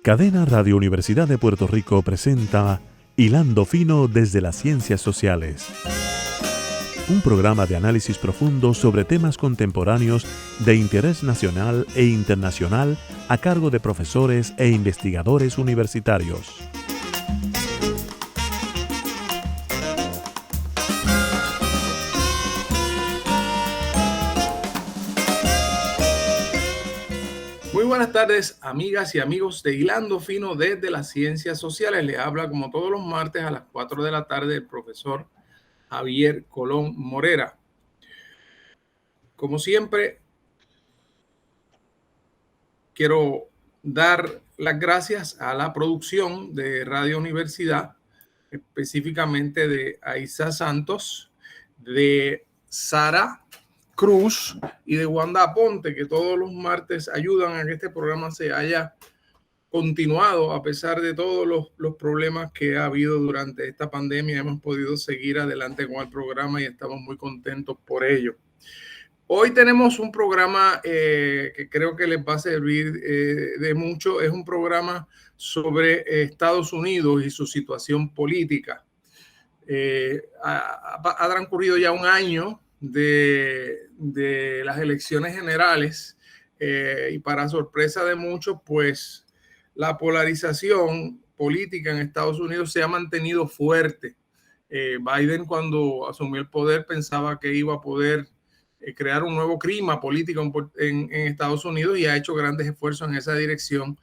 Cadena Radio Universidad de Puerto Rico presenta Hilando Fino desde las Ciencias Sociales. Un programa de análisis profundo sobre temas contemporáneos de interés nacional e internacional a cargo de profesores e investigadores universitarios. Muy buenas tardes, amigas y amigos de Hilando Fino desde las Ciencias Sociales. Les habla como todos los martes a las 4 de la tarde el profesor Javier Colón Morera. Como siempre, quiero dar las gracias a la producción de Radio Universidad, específicamente de Aiza Santos, de Sara Cruz y de Wanda Aponte, que todos los martes ayudan a que este programa se haya continuado a pesar de todos los problemas que ha habido durante esta pandemia. Hemos podido seguir adelante con el programa y estamos muy contentos por ello. Hoy tenemos un programa que creo que les va a servir de mucho. Es un programa sobre Estados Unidos y su situación política. Ha transcurrido ya un año de las elecciones generales y para sorpresa de muchos, pues la polarización política en Estados Unidos se ha mantenido fuerte. Biden, cuando asumió el poder, pensaba que iba a poder crear un nuevo clima político en Estados Unidos y ha hecho grandes esfuerzos en esa dirección,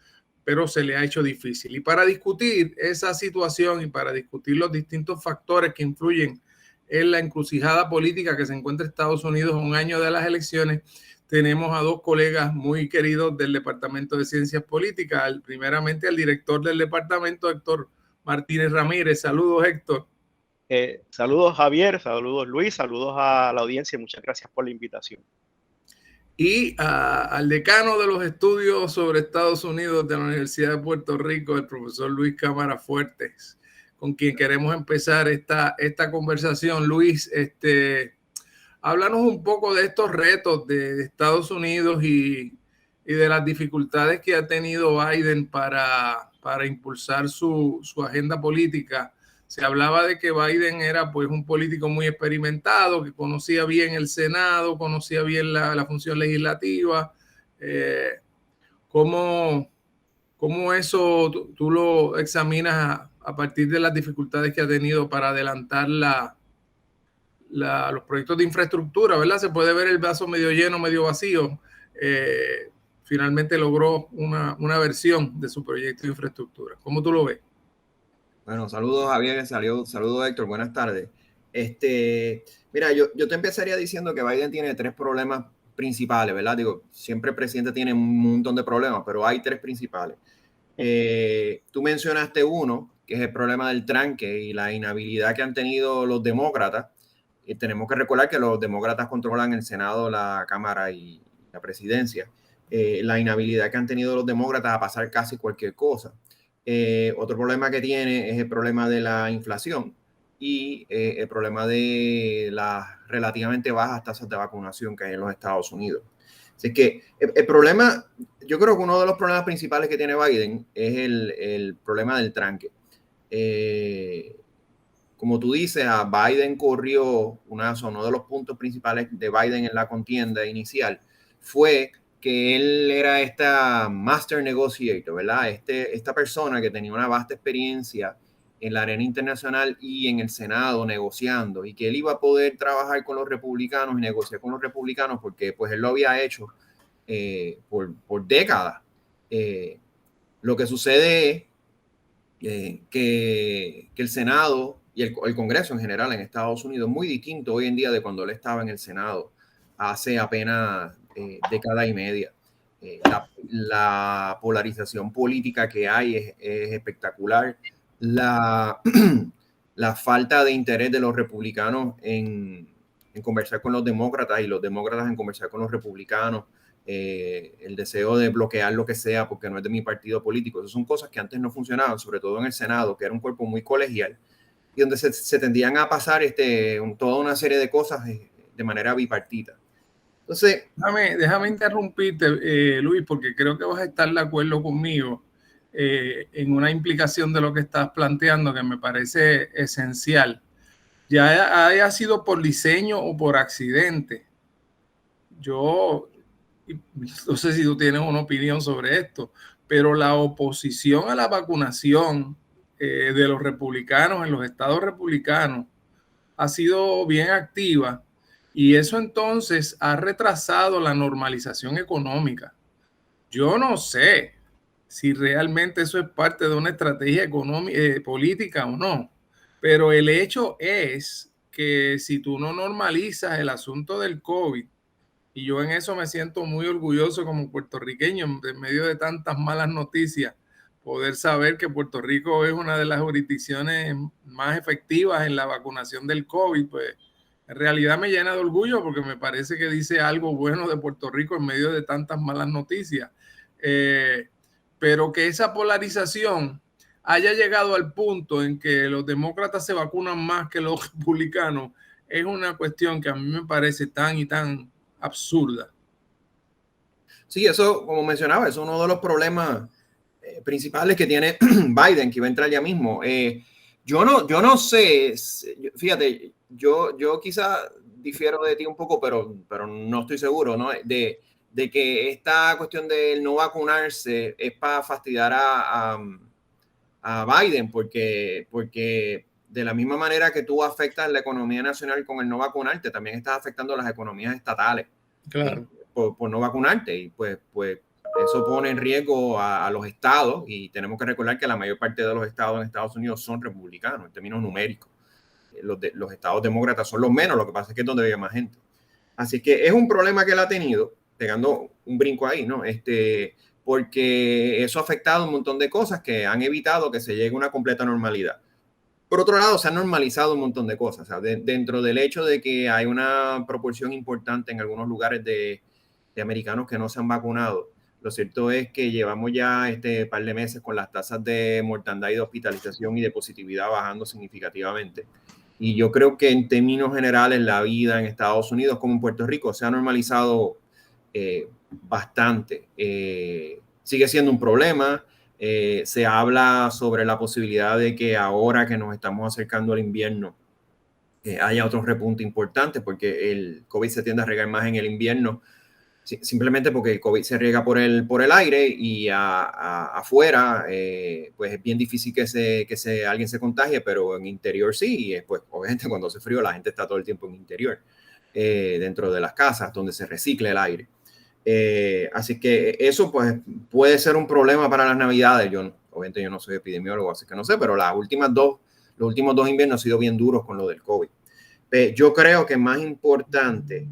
pero se le ha hecho difícil. Y para discutir esa situación y para discutir los distintos factores que influyen en la encrucijada política que se encuentra Estados Unidos a un año de las elecciones, tenemos a dos colegas muy queridos del Departamento de Ciencias Políticas. Primeramente al director del departamento, Héctor Martínez Ramírez. Saludos, Héctor. Saludos, Javier, saludos, Luis, saludos a la audiencia. Muchas gracias por la invitación. Y al decano de los estudios sobre Estados Unidos de la Universidad de Puerto Rico, el profesor Luis Cámara Fuertes, con quien queremos empezar esta conversación. Luis, háblanos un poco de estos retos de Estados Unidos y de las dificultades que ha tenido Biden para impulsar su agenda política. Se hablaba de que Biden era pues un político muy experimentado, que conocía bien el Senado, conocía bien la función legislativa. ¿Cómo eso tú lo examinas a partir de las dificultades que ha tenido para adelantar los proyectos de infraestructura, ¿verdad? Se puede ver el vaso medio lleno, medio vacío. Finalmente logró una versión de su proyecto de infraestructura. ¿Cómo tú lo ves? Bueno, saludos Javier, saludos Héctor, buenas tardes. Mira, yo te empezaría diciendo que Biden tiene tres problemas principales, ¿verdad? Digo, siempre el presidente tiene un montón de problemas, pero hay tres principales. Tú mencionaste uno, que es el problema del tranque y la inhabilidad que han tenido los demócratas. Tenemos que recordar que los demócratas controlan el Senado, la Cámara y la presidencia. La inhabilidad que han tenido los demócratas a pasar casi cualquier cosa. Otro problema que tiene es el problema de la inflación y el problema de las relativamente bajas tasas de vacunación que hay en los Estados Unidos. Así que el problema, yo creo que uno de los problemas principales que tiene Biden es el problema del tranque. Como tú dices, a Biden corrió uno de los puntos principales de Biden en la contienda inicial fue que él era esta master negotiator, ¿verdad? Esta persona que tenía una vasta experiencia en la arena internacional y en el Senado negociando, y que él iba a poder trabajar con los republicanos y negociar con los republicanos porque pues él lo había hecho por décadas. Lo que sucede es que el Senado y el Congreso en general en Estados Unidos es muy distinto hoy en día de cuando él estaba en el Senado hace apenas década y media. La polarización política que hay es espectacular. La falta de interés de los republicanos en conversar con los demócratas y los demócratas en conversar con los republicanos, el deseo de bloquear lo que sea porque no es de mi partido político. Esas son cosas que antes no funcionaban, sobre todo en el Senado, que era un cuerpo muy colegial y donde se tendían a pasar toda una serie de cosas de manera bipartita. Entonces, déjame interrumpirte, Luis, porque creo que vas a estar de acuerdo conmigo en una implicación de lo que estás planteando que me parece esencial. Ya haya sido por diseño o por accidente. Yo no sé si tú tienes una opinión sobre esto, pero la oposición a la vacunación de los republicanos en los estados republicanos ha sido bien activa y eso entonces ha retrasado la normalización económica. Yo no sé si realmente eso es parte de una estrategia económica, política o no, pero el hecho es que si tú no normalizas el asunto del COVID, y yo en eso me siento muy orgulloso como puertorriqueño, en medio de tantas malas noticias, poder saber que Puerto Rico es una de las jurisdicciones más efectivas en la vacunación del COVID, pues en realidad me llena de orgullo porque me parece que dice algo bueno de Puerto Rico en medio de tantas malas noticias. Pero que esa polarización haya llegado al punto en que los demócratas se vacunan más que los republicanos es una cuestión que a mí me parece tan y tan absurda. Sí, eso, como mencionaba, es uno de los problemas principales que tiene Biden, que iba a entrar ya mismo. Yo no sé, fíjate, yo quizá difiero de ti un poco, pero no estoy seguro, ¿no? De que esta cuestión del no vacunarse es para fastidiar a Biden, porque de la misma manera que tú afectas la economía nacional con el no vacunarte, también estás afectando las economías estatales. Claro. Por no vacunarte, y pues eso pone en riesgo a los estados, y tenemos que recordar que la mayor parte de los estados en Estados Unidos son republicanos en términos numéricos. Los estados demócratas son los menos, lo que pasa es que es donde había más gente. Así que es un problema que él ha tenido, pegando un brinco ahí, ¿no? Porque eso ha afectado un montón de cosas que han evitado que se llegue a una completa normalidad. Por otro lado, se han normalizado un montón de cosas, o sea, dentro del hecho de que hay una proporción importante en algunos lugares de americanos que no se han vacunado. Lo cierto es que llevamos ya par de meses con las tasas de mortandad y de hospitalización y de positividad bajando significativamente. Y yo creo que en términos generales la vida en Estados Unidos como en Puerto Rico se ha normalizado bastante. Sigue siendo un problema. Se habla sobre la posibilidad de que ahora que nos estamos acercando al invierno haya otro repunte importante, porque el COVID se tiende a regar más en el invierno, simplemente porque el COVID se riega por el aire, y afuera pues es bien difícil que alguien se contagie, pero en interior sí, y pues obviamente cuando hace frío la gente está todo el tiempo en interior, dentro de las casas donde se recicle el aire. Así que eso pues puede ser un problema para las navidades. Obviamente yo no soy epidemiólogo, así que no sé, pero los últimos dos inviernos han sido bien duros con lo del COVID. Yo creo que más importante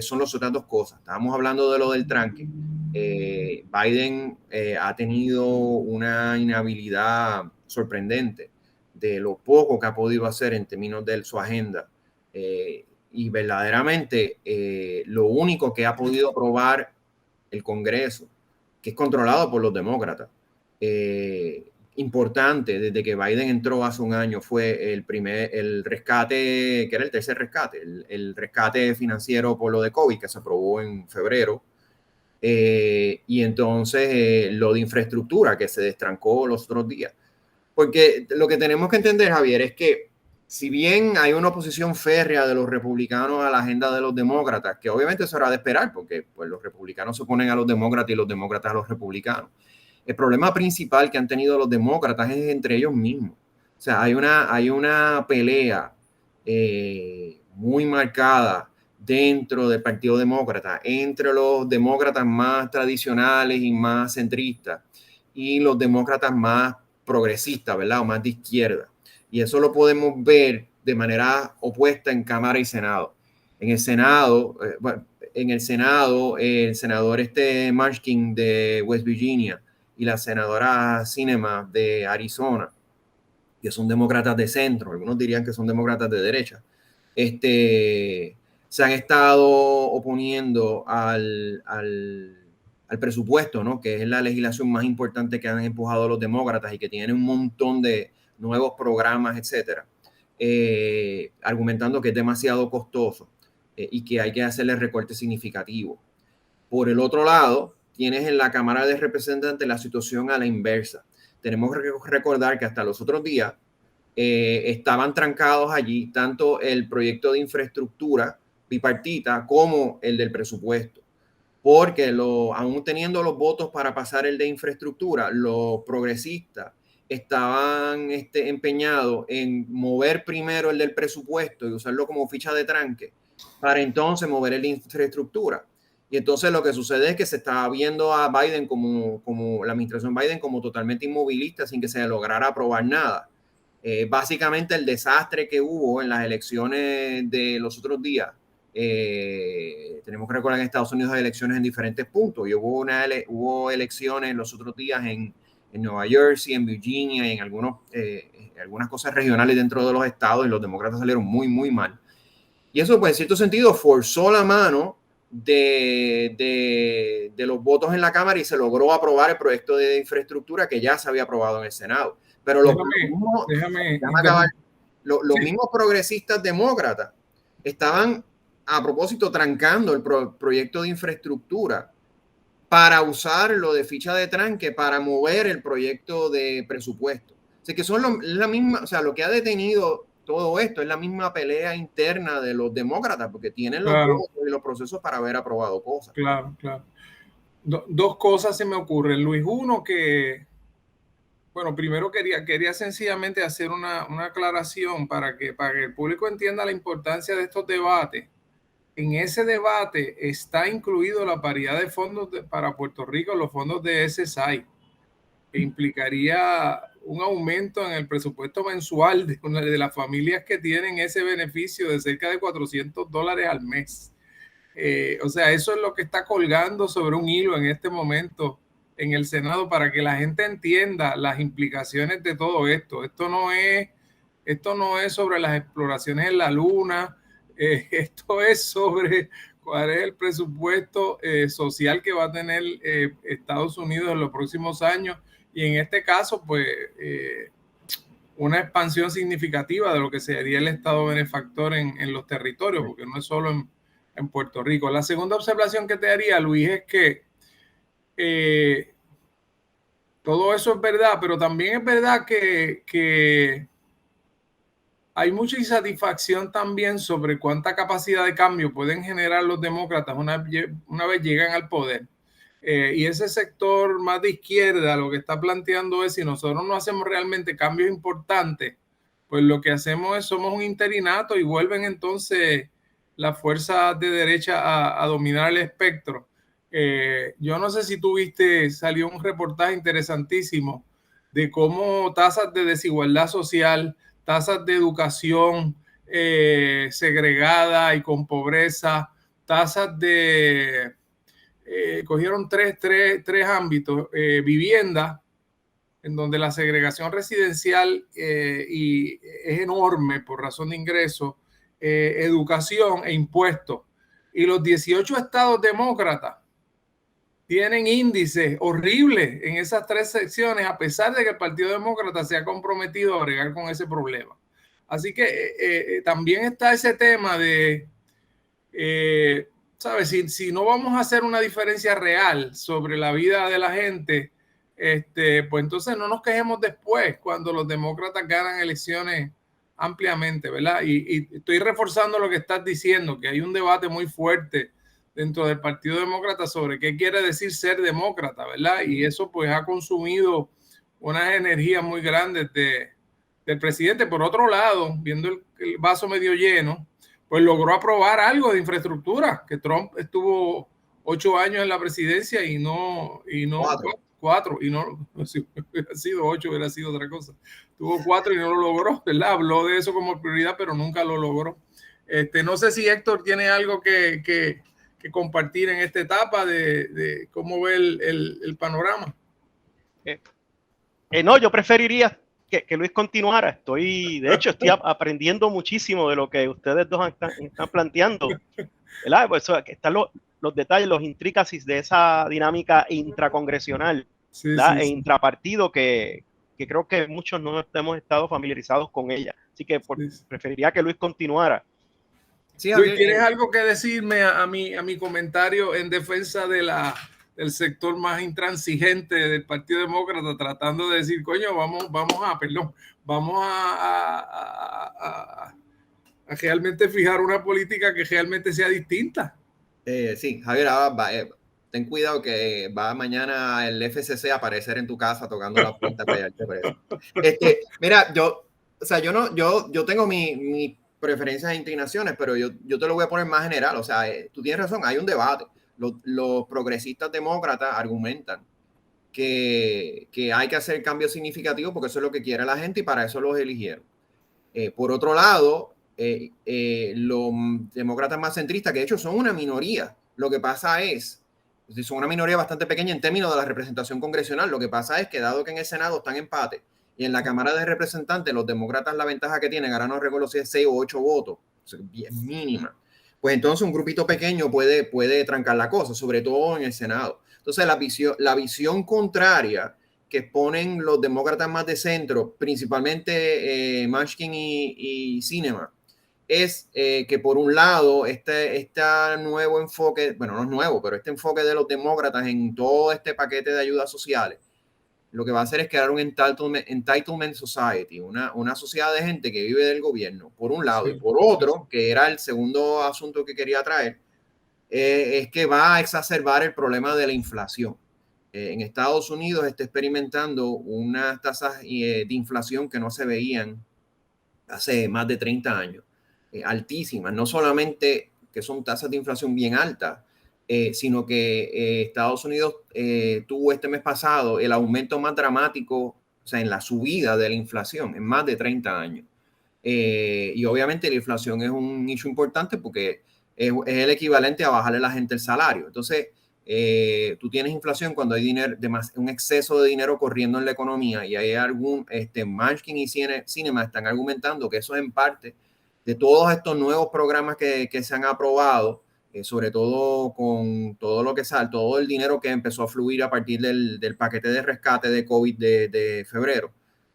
son las otras dos cosas. Estábamos hablando de lo del tranque. Biden ha tenido una inhabilidad sorprendente de lo poco que ha podido hacer en términos de su agenda. Y verdaderamente lo único que ha podido aprobar el Congreso, que es controlado por los demócratas, importante desde que Biden entró hace un año, fue el rescate, que era el tercer rescate, el rescate financiero por lo de COVID, que se aprobó en febrero, y entonces lo de infraestructura, que se destrancó los otros días. Porque lo que tenemos que entender, Javier, es que si bien hay una oposición férrea de los republicanos a la agenda de los demócratas, que obviamente eso era de esperar, porque pues, los republicanos se oponen a los demócratas y los demócratas a los republicanos, el problema principal que han tenido los demócratas es entre ellos mismos. O sea, hay una pelea muy marcada dentro del Partido Demócrata entre los demócratas más tradicionales y más centristas y los demócratas más progresistas, ¿verdad? O más de izquierda. Y eso lo podemos ver de manera opuesta en Cámara y Senado. En el Senado, el senador Manchin de West Virginia y la senadora Sinema de Arizona, que son demócratas de centro, algunos dirían que son demócratas de derecha, se han estado oponiendo al presupuesto, ¿no? Que es la legislación más importante que han empujado los demócratas y que tiene un montón de nuevos programas, etcétera, argumentando que es demasiado costoso. y que hay que hacerle recortes significativos. Por el otro lado, tienes en la Cámara de Representantes la situación a la inversa. Tenemos que recordar que hasta los otros días estaban trancados allí tanto el proyecto de infraestructura bipartita como el del presupuesto, porque aún teniendo los votos para pasar el de infraestructura, los progresistas estaban empeñados en mover primero el del presupuesto y usarlo como ficha de tranque para entonces mover el de infraestructura. Y entonces lo que sucede es que se estaba viendo a Biden como la administración Biden como totalmente inmovilista sin que se lograra aprobar nada. Básicamente el desastre que hubo en las elecciones de los otros días, tenemos que recordar que en Estados Unidos hay elecciones en diferentes puntos y hubo elecciones los otros días en Nueva Jersey, en Virginia y en algunas cosas regionales dentro de los estados, y los demócratas salieron muy, muy mal. Y eso, pues, en cierto sentido, forzó la mano de los votos en la Cámara y se logró aprobar el proyecto de infraestructura que ya se había aprobado en el Senado. Pero los mismos progresistas demócratas estaban, a propósito, trancando el proyecto de infraestructura para usarlo de ficha de tranque para mover el proyecto de presupuesto. O sea, que son la misma, o sea, lo que ha detenido todo esto es la misma pelea interna de los demócratas, porque tienen los votos y los procesos para haber aprobado cosas. Claro, claro. Dos cosas se me ocurren, Luis. Uno, que, bueno, primero quería sencillamente hacer una aclaración para que el público entienda la importancia de estos debates. En ese debate está incluido la paridad de fondos para Puerto Rico, los fondos de SSI, que implicaría un aumento en el presupuesto mensual de las familias que tienen ese beneficio de cerca de $400 al mes. O sea, eso es lo que está colgando sobre un hilo en este momento en el Senado para que la gente entienda las implicaciones de todo esto. Esto no es sobre las exploraciones en la Luna. Esto es sobre cuál es el presupuesto social que va a tener Estados Unidos en los próximos años, y en este caso, pues, una expansión significativa de lo que sería el Estado benefactor en los territorios, porque no es solo en Puerto Rico. La segunda observación que te haría, Luis, es que todo eso es verdad, pero también es verdad que hay mucha insatisfacción también sobre cuánta capacidad de cambio pueden generar los demócratas una vez llegan al poder. Y ese sector más de izquierda lo que está planteando es, si nosotros no hacemos realmente cambios importantes, pues lo que hacemos somos un interinato y vuelven entonces las fuerzas de derecha a dominar el espectro. Yo no sé si tú viste, salió un reportaje interesantísimo de cómo tasas de desigualdad social, tasas de educación segregada y con pobreza, tasas de... cogieron tres ámbitos, vivienda, en donde la segregación residencial y es enorme por razón de ingresos, educación e impuestos. Y los 18 estados demócratas tienen índices horribles en esas tres secciones, a pesar de que el Partido Demócrata se ha comprometido a bregar con ese problema. Así que también está ese tema de... ¿sabes? Si no vamos a hacer una diferencia real sobre la vida de la gente, pues entonces no nos quejemos después cuando los demócratas ganan elecciones ampliamente, ¿verdad? Y estoy reforzando lo que estás diciendo, que hay un debate muy fuerte dentro del Partido Demócrata sobre qué quiere decir ser demócrata, ¿verdad? Y eso pues ha consumido unas energías muy grandes del presidente. Por otro lado, viendo el vaso medio lleno, pues logró aprobar algo de infraestructura, que Trump estuvo 8 años en la presidencia y no 4, y no, si hubiera sido 8 hubiera sido otra cosa. Tuvo 4 y no lo logró, ¿verdad? Habló de eso como prioridad, pero nunca lo logró. No sé si Héctor tiene algo que compartir en esta etapa de cómo ve el panorama. No, yo preferiría que Luis continuara. De hecho, estoy aprendiendo muchísimo de lo que ustedes dos están planteando, ¿verdad? Pues están los detalles, los intricacies de esa dinámica intracongresional, e intrapartido que creo que muchos no hemos estado familiarizados con ella. Así que preferiría que Luis continuara. Sí, Luis, ¿tienes algo que decirme a mi comentario en defensa del sector más intransigente del Partido Demócrata, tratando de decir, coño, vamos a realmente fijar una política que realmente sea distinta? Sí, Javier, ahora ten cuidado que va mañana el FCC a aparecer en tu casa tocando la puerta para llevarte preso. Mira, yo tengo mi preferencias e inclinaciones, pero yo te lo voy a poner más general. O sea, tú tienes razón, hay un debate. Los progresistas demócratas argumentan que hay que hacer cambios significativos porque eso es lo que quiere la gente y para eso los eligieron. Por otro lado, los demócratas más centristas, que de hecho son una minoría, lo que pasa es, son una minoría bastante pequeña en términos de la representación congresional, lo que pasa es que dado que en el Senado están empate y en la Cámara de Representantes los demócratas la ventaja que tienen, ahora no recuerdo si es 6 o 8 votos, es mínima, pues entonces un grupito pequeño puede trancar la cosa, sobre todo en el Senado. Entonces la visión contraria que ponen los demócratas más de centro, principalmente Manchin y Sinema, es que por un lado este nuevo enfoque, bueno, no es nuevo, pero este enfoque de los demócratas en todo este paquete de ayudas sociales, lo que va a hacer es crear un entitlement society, una sociedad de gente que vive del gobierno, por un lado, sí. Y por otro, que era el segundo asunto que quería traer, es que va a exacerbar el problema de la inflación. En Estados Unidos está experimentando unas tasas de inflación que no se veían hace más de 30 años, altísimas, no solamente que son tasas de inflación bien altas, sino que Estados Unidos tuvo este mes pasado el aumento más dramático, o sea, en la subida de la inflación en más de 30 años. Y obviamente la inflación es un issue importante porque es el equivalente a bajarle a la gente el salario. Entonces, tú tienes inflación cuando hay dinero, un exceso de dinero corriendo en la economía y hay Manchin y Sinema están argumentando que eso es en parte de todos estos nuevos programas que se han aprobado, sobre todo con todo lo que sale, todo el dinero que empezó a fluir a partir del paquete de rescate de COVID de febrero.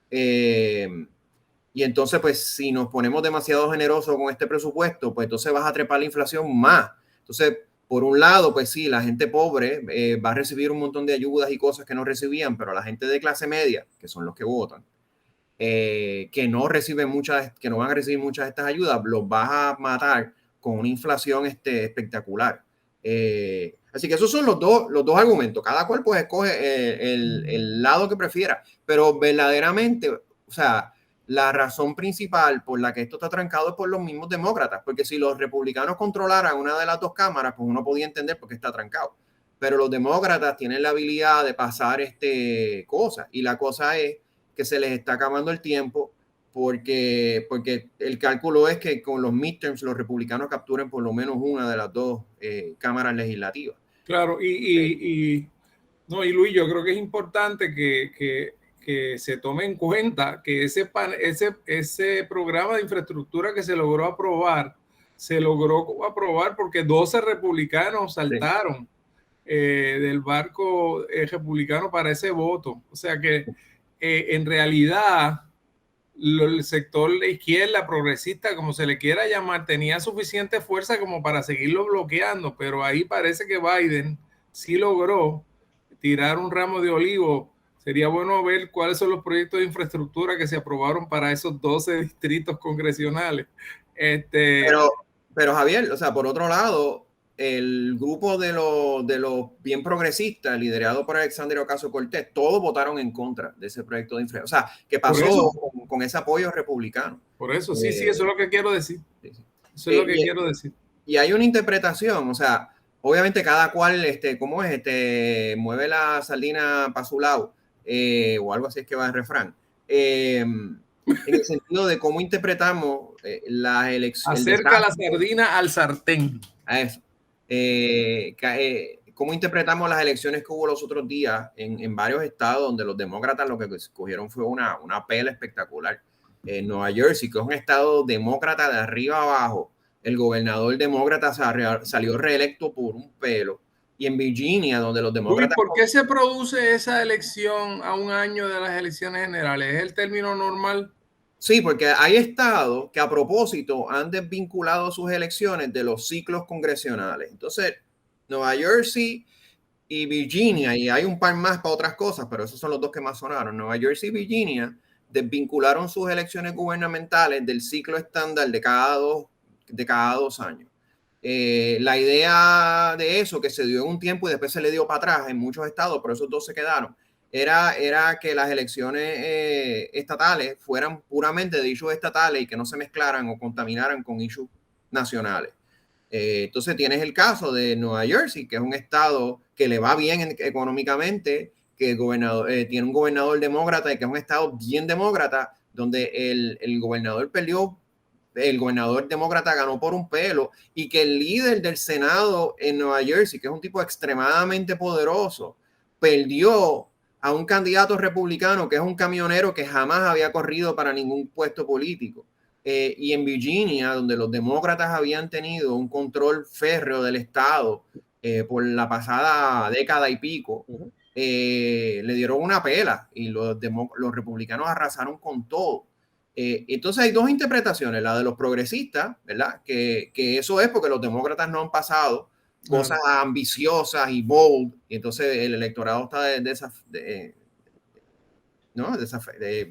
Y entonces, pues, si nos ponemos demasiado generosos con este presupuesto, pues entonces vas a trepar la inflación más. Entonces, por un lado, pues sí, la gente pobre va a recibir un montón de ayudas y cosas que no recibían, pero la gente de clase media, que son los que votan, que no van a recibir muchas de estas ayudas, los vas a matar con una inflación espectacular. Así que esos son los dos argumentos. Cada cual pues escoge el lado que prefiera, pero verdaderamente, o sea, la razón principal por la que esto está trancado es por los mismos demócratas, porque si los republicanos controlaran una de las dos cámaras, pues uno podía entender por qué está trancado. Pero los demócratas tienen la habilidad de pasar cosas, y la cosa es que se les está acabando el tiempo porque el cálculo es que con los midterms los republicanos capturen por lo menos una de las dos cámaras legislativas. Claro, y Luis, yo creo que es importante que se tome en cuenta que ese programa de infraestructura que se logró aprobar porque 12 republicanos saltaron del barco republicano para ese voto. O sea que en realidad el sector de izquierda, progresista, como se le quiera llamar, tenía suficiente fuerza como para seguirlo bloqueando, pero ahí parece que Biden sí logró tirar un ramo de olivo. Sería bueno ver cuáles son los proyectos de infraestructura que se aprobaron para esos 12 distritos congresionales. Pero Javier, o sea, por otro lado, el grupo de los bien progresistas, liderado por Alexandria Ocasio-Cortez, todos votaron en contra de ese proyecto de infraestructura. O sea, ¿qué pasó con ese apoyo republicano? Por eso, sí, eso es lo que quiero decir. Eso es lo que quiero decir. Y hay una interpretación, o sea, obviamente cada cual, mueve la sardina para su lado, o algo así es que va el refrán. En el sentido de cómo interpretamos las elecciones. Acerca la sardina al sartén. A eso. ¿Cómo interpretamos las elecciones que hubo los otros días en varios estados donde los demócratas lo que escogieron fue una pela espectacular? En Nueva Jersey, que es un estado demócrata de arriba abajo, el gobernador demócrata salió reelecto por un pelo. Y en Virginia, donde los demócratas... ¿Por qué se produce esa elección a un año de las elecciones generales? ¿Es el término normal? Sí, porque hay estados que a propósito han desvinculado sus elecciones de los ciclos congresionales. Entonces, Nueva Jersey y Virginia, y hay un par más para otras cosas, pero esos son los dos que más sonaron. Nueva Jersey y Virginia desvincularon sus elecciones gubernamentales del ciclo estándar de cada dos años. La idea de eso, que se dio en un tiempo y después se le dio para atrás en muchos estados, pero esos dos se quedaron, era que las elecciones estatales fueran puramente de issues estatales y que no se mezclaran o contaminaran con issues nacionales. Entonces tienes el caso de Nueva Jersey, que es un estado que le va bien económicamente, que el gobernador, tiene un gobernador demócrata y que es un estado bien demócrata, donde el gobernador perdió, el gobernador demócrata ganó por un pelo, y que el líder del Senado en Nueva Jersey, que es un tipo extremadamente poderoso, perdió a un candidato republicano que es un camionero que jamás había corrido para ningún puesto político. Y en Virginia, donde los demócratas habían tenido un control férreo del estado por la pasada década y pico, le dieron una pela y los republicanos arrasaron con todo. Entonces hay dos interpretaciones, la de los progresistas, ¿verdad? Que eso es porque los demócratas no han pasado cosas ambiciosas y bold, y entonces el electorado está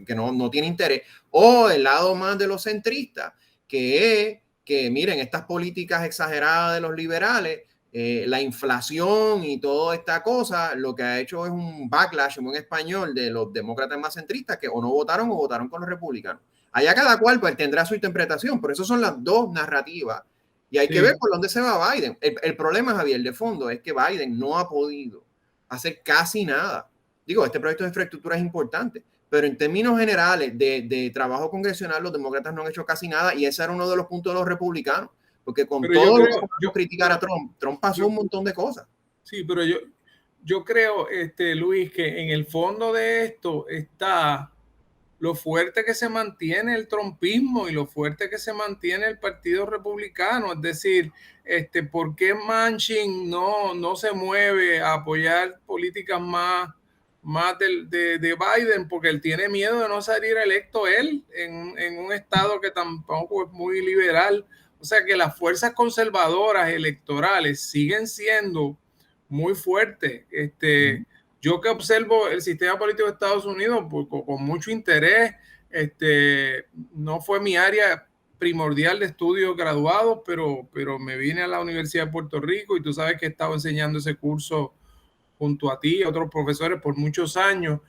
que no tiene interés, o el lado más de los centristas, que es que miren, estas políticas exageradas de los liberales, la inflación y toda esta cosa, lo que ha hecho es un backlash en español de los demócratas más centristas que o no votaron o votaron con los republicanos. Allá cada cual pues tendrá su interpretación, pero eso son las dos narrativas. Y hay que ver por dónde se va Biden. El problema, Javier, de fondo es que Biden no ha podido hacer casi nada. Digo, este proyecto de infraestructura es importante, pero en términos generales de trabajo congresional, los demócratas no han hecho casi nada, y ese era uno de los puntos de los republicanos, porque con todo lo que criticar a Trump pasó un montón de cosas. Sí, pero yo creo, Luis, que en el fondo de esto está lo fuerte que se mantiene el trumpismo y lo fuerte que se mantiene el Partido Republicano. Es decir, ¿por qué Manchin no se mueve a apoyar políticas más de Biden? Porque él tiene miedo de no salir electo él en un estado que tampoco es muy liberal. O sea que las fuerzas conservadoras electorales siguen siendo muy fuertes. Yo que observo el sistema político de Estados Unidos con mucho interés, no fue mi área primordial de estudios graduados, pero me vine a la Universidad de Puerto Rico y tú sabes que he estado enseñando ese curso junto a ti y otros profesores por muchos años.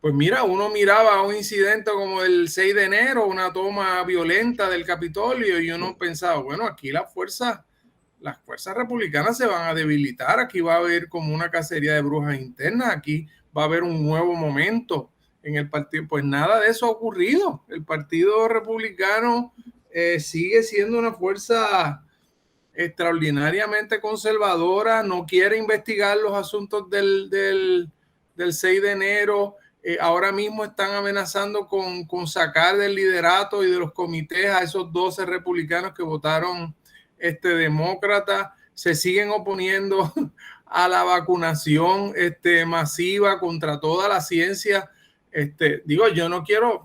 Pues mira, uno miraba un incidente como el 6 de enero, una toma violenta del Capitolio, y uno pensaba, bueno, aquí las fuerzas republicanas se van a debilitar, aquí va a haber como una cacería de brujas internas, aquí va a haber un nuevo momento en el partido. Pues nada de eso ha ocurrido. El Partido Republicano sigue siendo una fuerza extraordinariamente conservadora, no quiere investigar los asuntos del 6 de enero. Ahora mismo están amenazando con sacar del liderato y de los comités a esos 12 republicanos que votaron demócrata. Se siguen oponiendo a la vacunación masiva contra toda la ciencia. Yo no quiero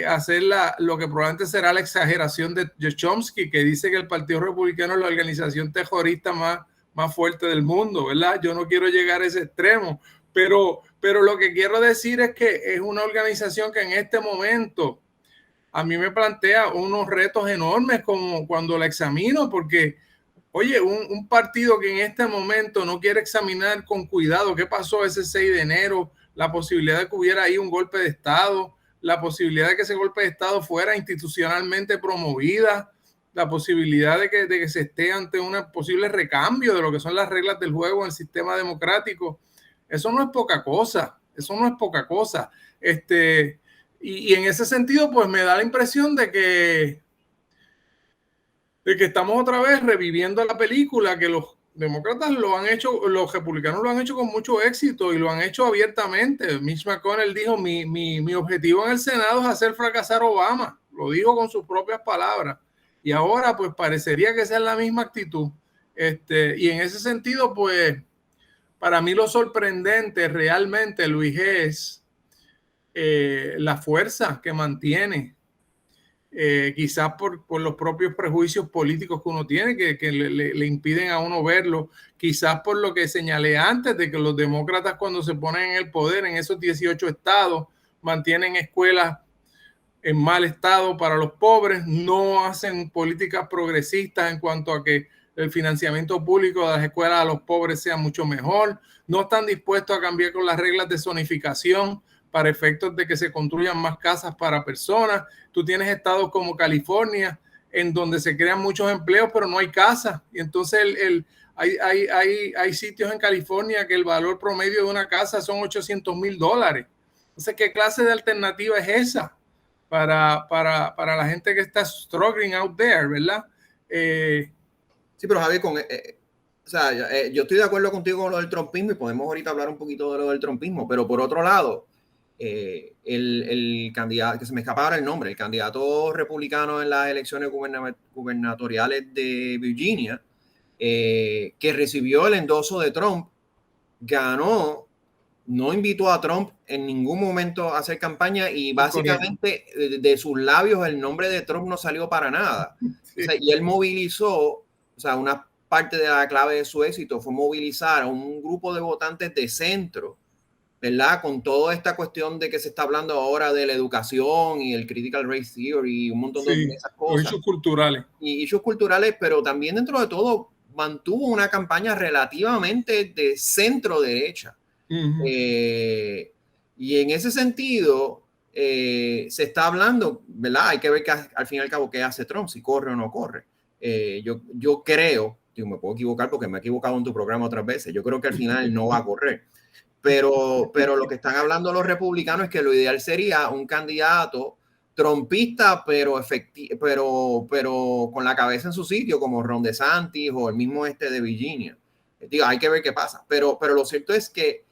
hacer lo que probablemente será la exageración de Chomsky, que dice que el Partido Republicano es la organización terrorista más fuerte del mundo, ¿verdad? Yo no quiero llegar a ese extremo, pero lo que quiero decir es que es una organización que en este momento a mí me plantea unos retos enormes como cuando la examino, porque, oye, un partido que en este momento no quiere examinar con cuidado qué pasó ese 6 de enero, la posibilidad de que hubiera ahí un golpe de Estado, la posibilidad de que ese golpe de Estado fuera institucionalmente promovida, la posibilidad de que se esté ante un posible recambio de lo que son las reglas del juego en el sistema democrático. Eso no es poca cosa, Y en ese sentido, pues me da la impresión de que estamos otra vez reviviendo la película, que los demócratas lo han hecho, los republicanos lo han hecho con mucho éxito y lo han hecho abiertamente. Mitch McConnell dijo, mi objetivo en el Senado es hacer fracasar a Obama. Lo dijo con sus propias palabras. Y ahora, pues parecería que esa es la misma actitud. Y en ese sentido, pues, para mí lo sorprendente realmente, Luis, es la fuerza que mantiene, quizás por los propios prejuicios políticos que uno tiene, que le impiden a uno verlo, quizás por lo que señalé antes, de que los demócratas cuando se ponen en el poder en esos 18 estados, mantienen escuelas en mal estado para los pobres, no hacen políticas progresistas en cuanto a que el financiamiento público de las escuelas a los pobres sea mucho mejor, no están dispuestos a cambiar con las reglas de zonificación para efectos de que se construyan más casas para personas. Tú tienes estados como California, en donde se crean muchos empleos, pero no hay casas. Y entonces hay sitios en California que el valor promedio de una casa son $800,000. Entonces, ¿qué clase de alternativa es esa para la gente que está struggling out there, verdad? Sí, pero Javier, yo estoy de acuerdo contigo con lo del trumpismo y podemos ahorita hablar un poquito de lo del trumpismo, pero por otro lado, el candidato, que se me escapa ahora el nombre, el candidato republicano en las elecciones gubernatoriales de Virginia, que recibió el endoso de Trump, ganó, no invitó a Trump en ningún momento a hacer campaña y básicamente de sus labios el nombre de Trump no salió para nada. Sí. O sea, y él movilizó, una parte de la clave de su éxito fue movilizar a un grupo de votantes de centro, ¿verdad? Con toda esta cuestión de que se está hablando ahora de la educación y el critical race theory y un montón de esas cosas. Issues culturales. Y issues culturales, pero también dentro de todo mantuvo una campaña relativamente de centro derecha. Uh-huh. Y en ese sentido se está hablando, ¿verdad? Hay que ver que al fin y al cabo qué hace Trump, si corre o no corre. Yo creo, me puedo equivocar porque me he equivocado en tu programa otras veces, yo creo que al final no va a correr. Pero lo que están hablando los republicanos es que lo ideal sería un candidato trumpista, pero con la cabeza en su sitio, como Ron DeSantis o el mismo de Virginia. Digo, hay que ver qué pasa. Pero lo cierto es que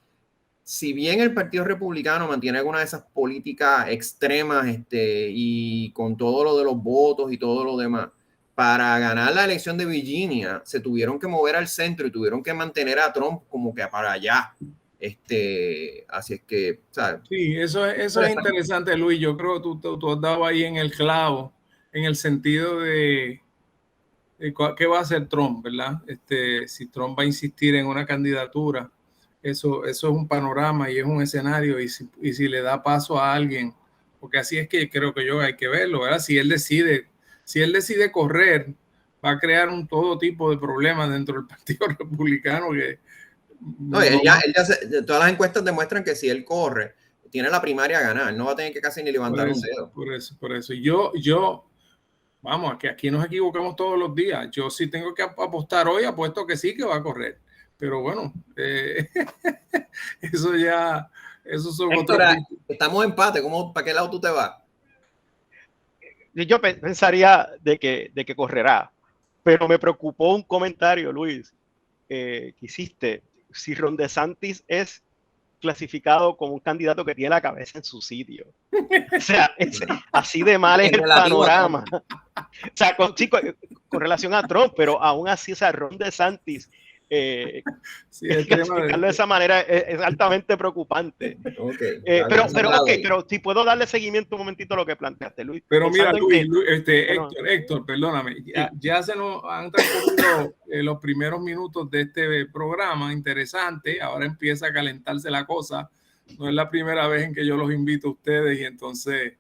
si bien el Partido Republicano mantiene alguna de esas políticas extremas y con todo lo de los votos y todo lo demás, para ganar la elección de Virginia se tuvieron que mover al centro y tuvieron que mantener a Trump como que para allá. Así es que, ¿sabes? Sí, eso es interesante, Luis. Yo creo que tú has dado ahí en el clavo, en el sentido de qué va a hacer Trump, ¿verdad? Si Trump va a insistir en una candidatura, eso es un panorama y es un escenario, y si le da paso a alguien, porque así es que creo que hay que verlo, ¿verdad? Si él decide correr, va a crear todo tipo de problemas dentro del Partido Republicano que todas las encuestas demuestran que si él corre, tiene la primaria a ganar, no va a tener que casi ni levantar un dedo. Por eso. Yo, vamos, que aquí nos equivocamos todos los días. Yo sí tengo que apostar hoy, apuesto que sí que va a correr. Pero bueno, eso son otros. Estamos en empate, ¿para qué lado tú te vas? Yo pensaría de que correrá, pero me preocupó un comentario, Luis, que hiciste. Si Ron DeSantis es clasificado como un candidato que tiene la cabeza en su sitio. O sea, así de mal es el panorama. O sea, con relación a Trump, pero aún así, Ron DeSantis, clasificarlo de esa manera es altamente preocante. Okay. Pero si puedo darle seguimiento un momentito a lo que planteaste, Luis. Pero mira, Luis, Héctor, perdóname. Ya se nos han transcurrido los primeros minutos de este programa interesante. Ahora empieza a calentarse la cosa. No es la primera vez en que yo los invito a ustedes y entonces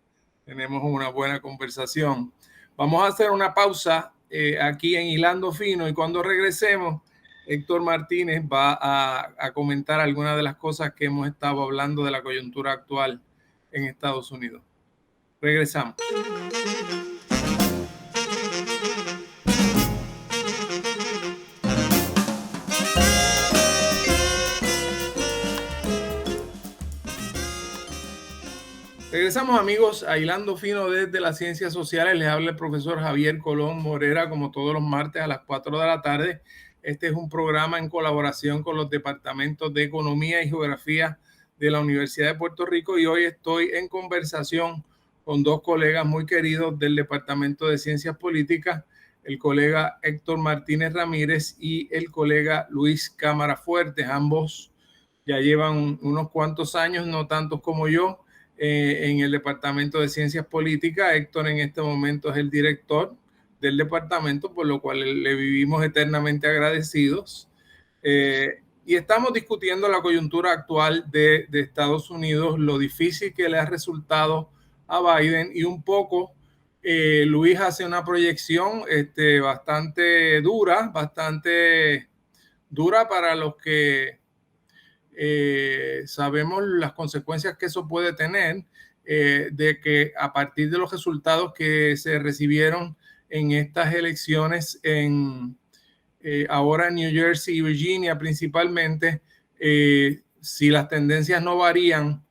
tenemos una buena conversación. Vamos a hacer una pausa aquí en Hilando Fino y cuando regresemos, Héctor Martínez va a comentar algunas de las cosas que hemos estado hablando de la coyuntura actual en Estados Unidos. Regresamos. Regresamos, amigos, a Hilando Fino desde las Ciencias Sociales. Les habla el profesor Javier Colón Morera, como todos los martes a las 4 de la tarde. Este es un programa en colaboración con los departamentos de Economía y Geografía de la Universidad de Puerto Rico y hoy estoy en conversación con dos colegas muy queridos del Departamento de Ciencias Políticas, el colega Héctor Martínez Ramírez y el colega Luis Cámara Fuertes. Ambos ya llevan unos cuantos años, no tantos como yo, en el Departamento de Ciencias Políticas. Héctor en este momento es el director del departamento, por lo cual le vivimos eternamente agradecidos. Y estamos discutiendo la coyuntura actual de Estados Unidos, lo difícil que le ha resultado a Biden, y un poco Luis hace una proyección bastante dura para los que sabemos las consecuencias que eso puede tener, de que a partir de los resultados que se recibieron en estas elecciones ahora en New Jersey y Virginia principalmente, si las tendencias no varían,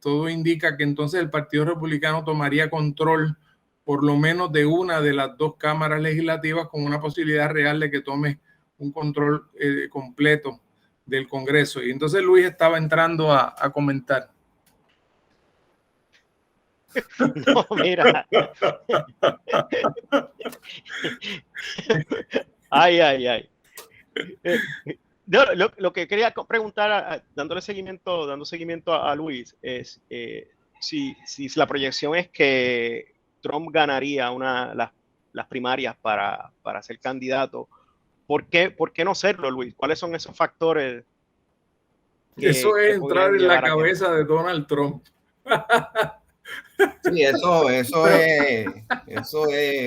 todo indica que entonces el Partido Republicano tomaría control por lo menos de una de las dos cámaras legislativas, con una posibilidad real de que tome un control completo del Congreso. Y entonces Luis estaba entrando a comentar. No, mira. Ay. No, lo que quería preguntar, dando seguimiento a Luis, es si la proyección es que Trump ganaría las primarias para ser candidato. ¿Por qué no serlo, Luis? ¿Cuáles son esos factores? Eso es entrar en la cabeza de Donald Trump. Sí, eso es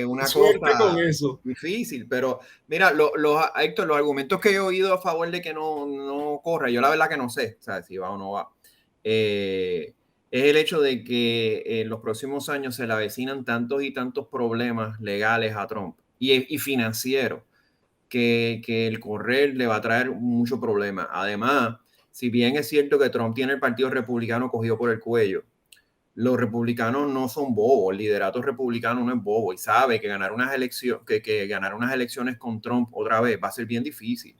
una cosa difícil, pero mira, Héctor, los argumentos que he oído a favor de que no corra, yo la verdad que no sé, ¿sabes? Si va o no va, es el hecho de que en los próximos años se le avecinan tantos y tantos problemas legales a Trump y financieros, que el correr le va a traer mucho problema. Además, si bien es cierto que Trump tiene el Partido Republicano cogido por el cuello, los republicanos no son bobos, el liderato republicano no es bobo y sabe que ganar unas elecciones con Trump otra vez va a ser bien difícil.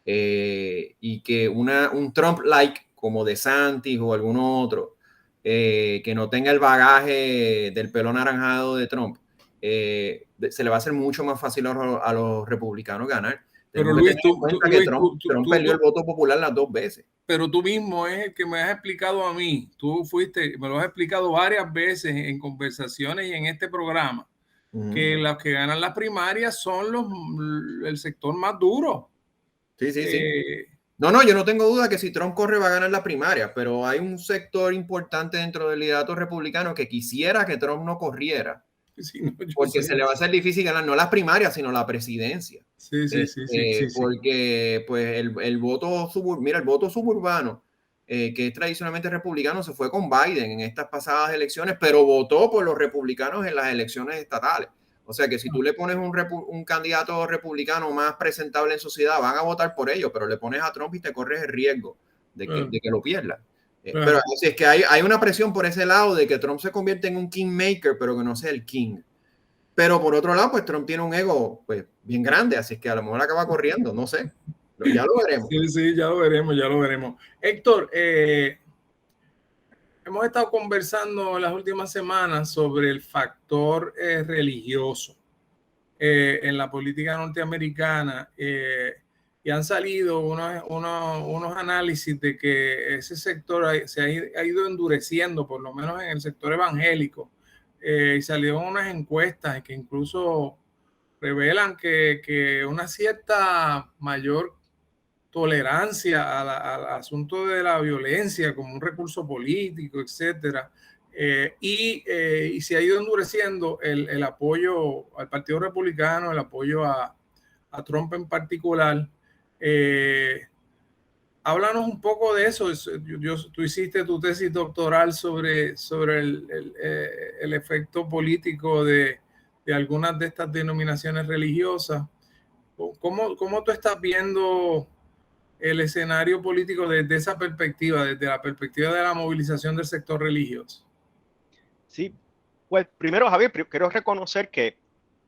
Y que un Trump-like como DeSantis o algún otro, que no tenga el bagaje del pelo anaranjado de Trump, se le va a hacer mucho más fácil a los republicanos ganar. Pero Luis, Trump perdió el voto popular las dos veces. Pero tú mismo es el que me has explicado a mí. Me lo has explicado varias veces en conversaciones y en este programa, que los que ganan las primarias son el sector más duro. Sí. No, yo no tengo duda que si Trump corre va a ganar la primaria, pero hay un sector importante dentro del liderato republicano que quisiera que Trump no corriera. Sí, no, porque se le va a hacer difícil ganar no las primarias, sino la presidencia. Sí. Porque pues el voto suburbano, que es tradicionalmente republicano, se fue con Biden en estas pasadas elecciones, pero votó por los republicanos en las elecciones estatales. O sea que si tú le pones un candidato republicano más presentable en sociedad, van a votar por ello, pero le pones a Trump y te corres el riesgo de que lo pierda. Pero así es que hay una presión por ese lado de que Trump se convierte en un kingmaker, pero que no sea el king. Pero por otro lado, pues Trump tiene un ego pues bien grande, así es que a lo mejor acaba corriendo, no sé. Ya lo veremos. Sí, ya lo veremos. Héctor, hemos estado conversando en las últimas semanas sobre el factor religioso en la política norteamericana. Y han salido unos análisis de que ese sector se ha ido endureciendo, por lo menos en el sector evangélico. Y salieron unas encuestas que incluso revelan que una cierta mayor tolerancia al asunto de la violencia como un recurso político, etcétera. Y se ha ido endureciendo el apoyo al Partido Republicano, el apoyo a Trump en particular. Háblanos un poco de eso. Tú hiciste tu tesis doctoral sobre el efecto político de algunas de estas denominaciones religiosas. ¿Cómo tú estás viendo el escenario político desde esa perspectiva, desde la perspectiva de la movilización del sector religioso? Sí, pues primero, Javier, quiero reconocer que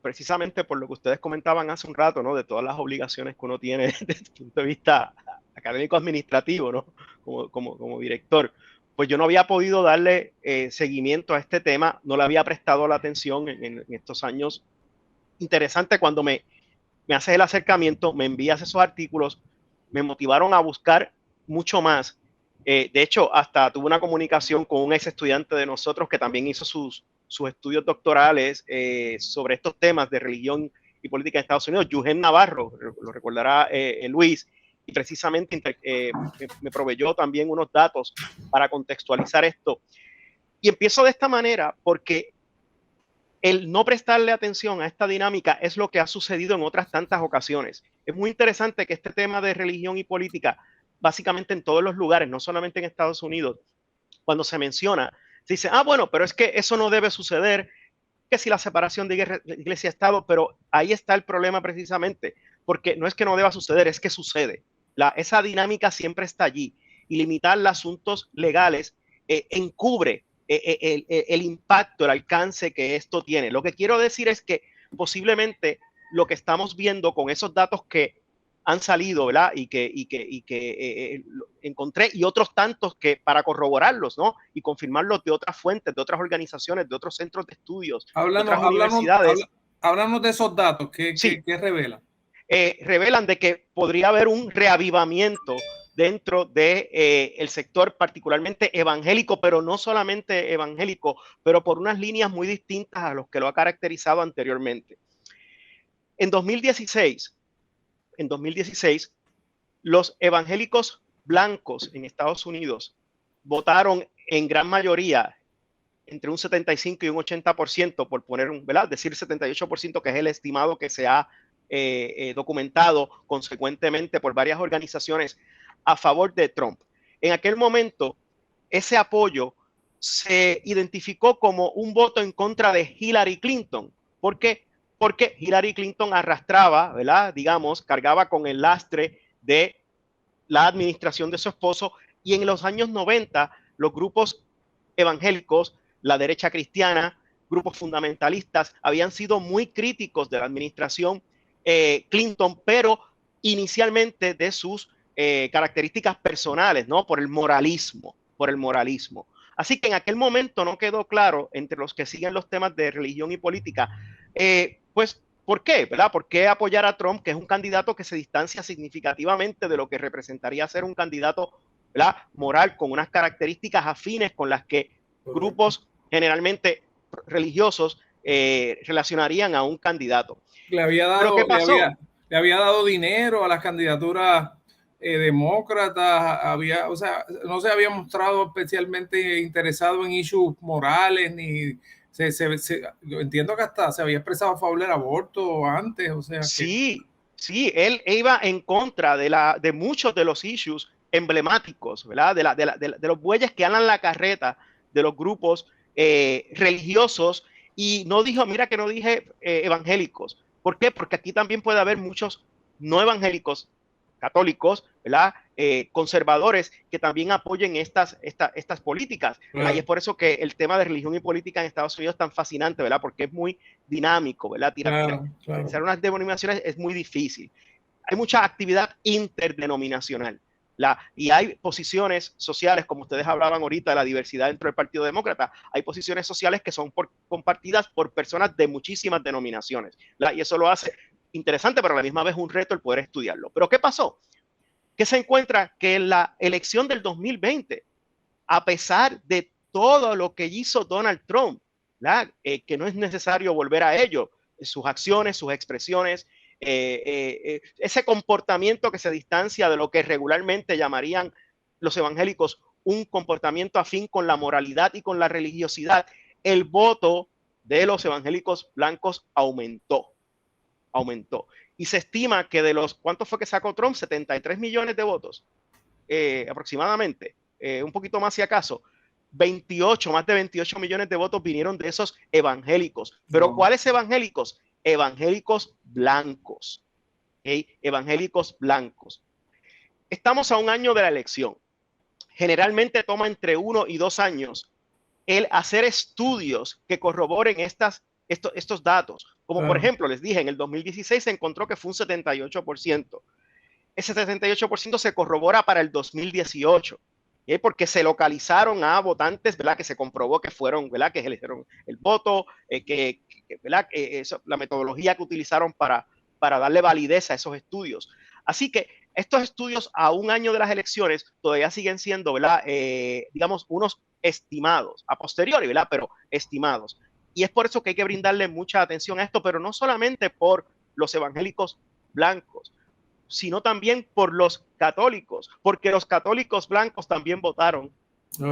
precisamente por lo que ustedes comentaban hace un rato, ¿no? De todas las obligaciones que uno tiene desde el punto de vista académico-administrativo, ¿no? Como director, pues yo no había podido darle seguimiento a este tema, no le había prestado la atención en estos años. Interesante cuando me haces el acercamiento, me envías esos artículos, me motivaron a buscar mucho más De hecho, hasta tuve una comunicación con un ex estudiante de nosotros que también hizo sus estudios doctorales sobre estos temas de religión y política en Estados Unidos, Yugen Navarro, lo recordará Luis, y precisamente me proveyó también unos datos para contextualizar esto. Y empiezo de esta manera porque el no prestarle atención a esta dinámica es lo que ha sucedido en otras tantas ocasiones. Es muy interesante que este tema de religión y política, básicamente en todos los lugares, no solamente en Estados Unidos, cuando se menciona, se dice, bueno, pero es que eso no debe suceder, que si la separación de iglesia-estado, pero ahí está el problema precisamente, porque no es que no deba suceder, es que sucede. Esa dinámica siempre está allí, y limitar los asuntos legales encubre el impacto, el alcance que esto tiene. Lo que quiero decir es que posiblemente lo que estamos viendo con esos datos que han salido, ¿verdad? Y que encontré, y otros tantos que para corroborarlos, ¿no? Y confirmarlos de otras fuentes, de otras organizaciones, de otros centros de estudios, de otras universidades. Háblanos de esos datos. ¿Qué revelan? Revelan de que podría haber un reavivamiento dentro de el sector particularmente evangélico, pero no solamente evangélico, pero por unas líneas muy distintas a los que lo ha caracterizado anteriormente. En 2016, los evangélicos blancos en Estados Unidos votaron en gran mayoría, entre un 75 y un 80%, por poner decir 78%, que es el estimado que se ha documentado consecuentemente por varias organizaciones a favor de Trump. En aquel momento, ese apoyo se identificó como un voto en contra de Hillary Clinton. ¿Por qué? Porque Hillary Clinton arrastraba, ¿verdad? Digamos, cargaba con el lastre de la administración de su esposo, y en los años 90 los grupos evangélicos, la derecha cristiana, grupos fundamentalistas, habían sido muy críticos de la administración Clinton, pero inicialmente de sus características personales, ¿no? Por el moralismo. Así que en aquel momento no quedó claro entre los que siguen los temas de religión y política, pues, ¿por qué? ¿Verdad? ¿Por qué apoyar a Trump, que es un candidato que se distancia significativamente de lo que representaría ser un candidato, ¿verdad?, moral, con unas características afines con las que grupos generalmente religiosos relacionarían a un candidato? Le había dado dinero a las candidaturas demócratas, o sea, no se había mostrado especialmente interesado en issues morales, ni yo entiendo que hasta se había expresado a favor del aborto antes, o sea. Sí, él iba en contra de muchos de los issues emblemáticos, ¿verdad? De los bueyes que andan la carreta de los grupos religiosos, y no dijo, mira que no dije evangélicos. ¿Por qué? Porque aquí también puede haber muchos no evangélicos, católicos, ¿verdad? Conservadores, que también apoyen estas políticas. Claro. Y es por eso que el tema de religión y política en Estados Unidos es tan fascinante, ¿verdad? Porque es muy dinámico, ¿verdad? Hacer unas denominaciones es muy difícil. Hay mucha actividad interdenominacional. Y hay posiciones sociales, como ustedes hablaban ahorita de la diversidad dentro del Partido Demócrata, hay posiciones sociales que son compartidas por personas de muchísimas denominaciones, ¿verdad? Y eso lo hace interesante, pero a la misma vez un reto el poder estudiarlo. ¿Pero qué pasó? Que se encuentra que en la elección del 2020, a pesar de todo lo que hizo Donald Trump, que no es necesario volver a ello, sus acciones, sus expresiones, ese comportamiento que se distancia de lo que regularmente llamarían los evangélicos un comportamiento afín con la moralidad y con la religiosidad, el voto de los evangélicos blancos aumentó. Y se estima que de los, ¿cuánto fue que sacó Trump? 73 millones de votos, aproximadamente, un poquito más si acaso. Más de 28 millones de votos vinieron de esos evangélicos. ¿Pero cuáles evangélicos? Evangélicos blancos. ¿Okay? Evangélicos blancos. Estamos a un año de la elección. Generalmente toma entre 1 y 2 años el hacer estudios que corroboren estos datos. Como por ejemplo, les dije, en el 2016 se encontró que fue un 78%. Ese 78% se corrobora para el 2018, porque se localizaron a votantes, ¿verdad?, que se comprobó que fueron, ¿verdad?, que eligieron el voto, la metodología que utilizaron para darle validez a esos estudios. Así que estos estudios a un año de las elecciones todavía siguen siendo, ¿verdad? Digamos, unos estimados, a posteriori, ¿verdad? Pero estimados. Y es por eso que hay que brindarle mucha atención a esto, pero no solamente por los evangélicos blancos, sino también por los católicos, porque los católicos blancos también votaron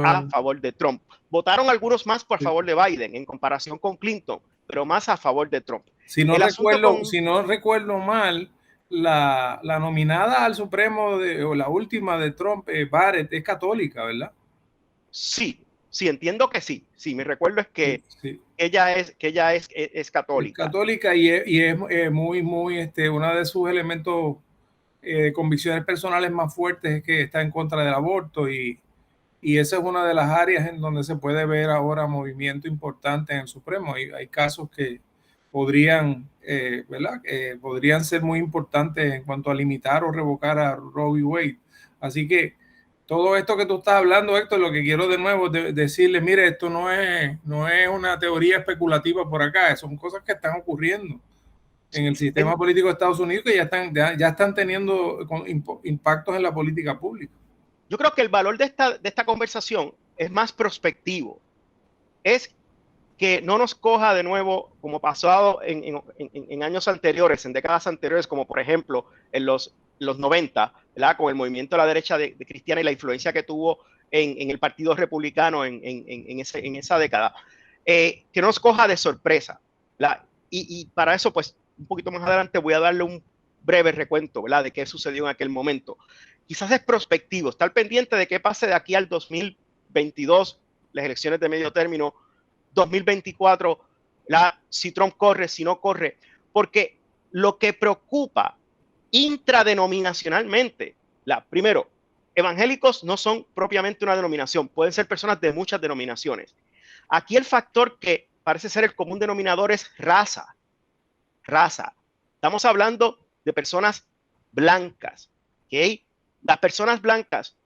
a favor de Trump. Votaron algunos más por favor de Biden en comparación con Clinton, pero más a favor de Trump. Si no recuerdo mal, la nominada al Supremo o la última de Trump, Barrett, es católica, ¿verdad? Sí, entiendo que sí. Sí, mi recuerdo es que ella es católica. Es católica y es muy, uno de sus elementos convicciones personales más fuertes es que está en contra del aborto y esa es una de las áreas en donde se puede ver ahora movimiento importante en el Supremo. Hay casos que podrían, ¿verdad? Podrían ser muy importantes en cuanto a limitar o revocar a Roe v. Wade. Así que todo esto que tú estás hablando, Héctor, lo que quiero de nuevo decirle, mire, esto no es una teoría especulativa por acá, son cosas que están ocurriendo en el sistema político de Estados Unidos que ya están teniendo impactos en la política pública. Yo creo que el valor de esta conversación es más prospectivo. Es que no nos coja de nuevo como pasado en años anteriores, en décadas anteriores, como por ejemplo en los 90, ¿verdad? Con el movimiento de la derecha de cristiana y la influencia que tuvo en el Partido Republicano en esa década. Que no nos coja de sorpresa, ¿verdad? Y para eso, pues, un poquito más adelante voy a darle un breve recuento, ¿verdad? De qué sucedió en aquel momento. Quizás es prospectivo, estar pendiente de qué pase de aquí al 2022, las elecciones de medio término, 2024, si Trump corre, si no corre, porque lo que preocupa intradenominacionalmente, primero, evangélicos no son propiamente una denominación, pueden ser personas de muchas denominaciones. Aquí el factor que parece ser el común denominador es raza. Estamos hablando de personas blancas, ¿ok? Las personas blancas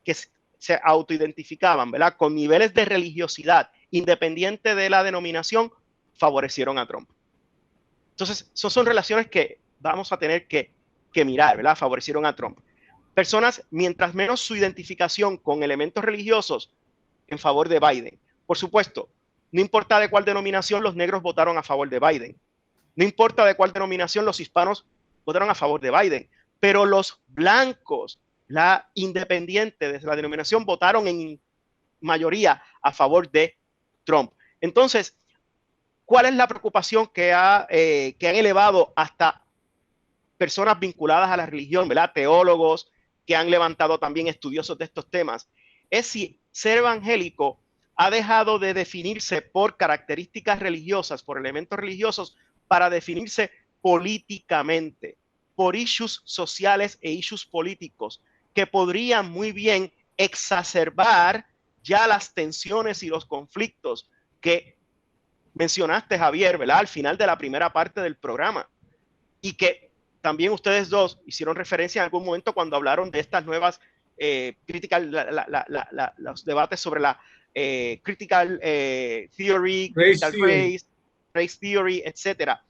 que se autoidentificaban, ¿verdad? Con niveles de religiosidad independiente de la denominación, favorecieron a Trump. Entonces, son relaciones que vamos a tener que mirar, ¿verdad? Favorecieron a Trump. Personas, mientras menos su identificación con elementos religiosos, en favor de Biden. Por supuesto, no importa de cuál denominación, los negros votaron a favor de Biden. No importa de cuál denominación, los hispanos votaron a favor de Biden. Pero los blancos, la independiente de la denominación, votaron en mayoría a favor de Trump. Entonces, ¿cuál es la preocupación que han elevado hasta personas vinculadas a la religión, ¿verdad? Teólogos que han levantado también estudiosos de estos temas? Es si ser evangélico ha dejado de definirse por características religiosas, por elementos religiosos, para definirse políticamente, por issues sociales e issues políticos, que podrían muy bien exacerbar ya las tensiones y los conflictos que mencionaste, Javier, ¿verdad? Al final de la primera parte del programa. Y que también ustedes dos hicieron referencia en algún momento cuando hablaron de estas nuevas críticas, los debates sobre la critical theory, race theory, etcétera.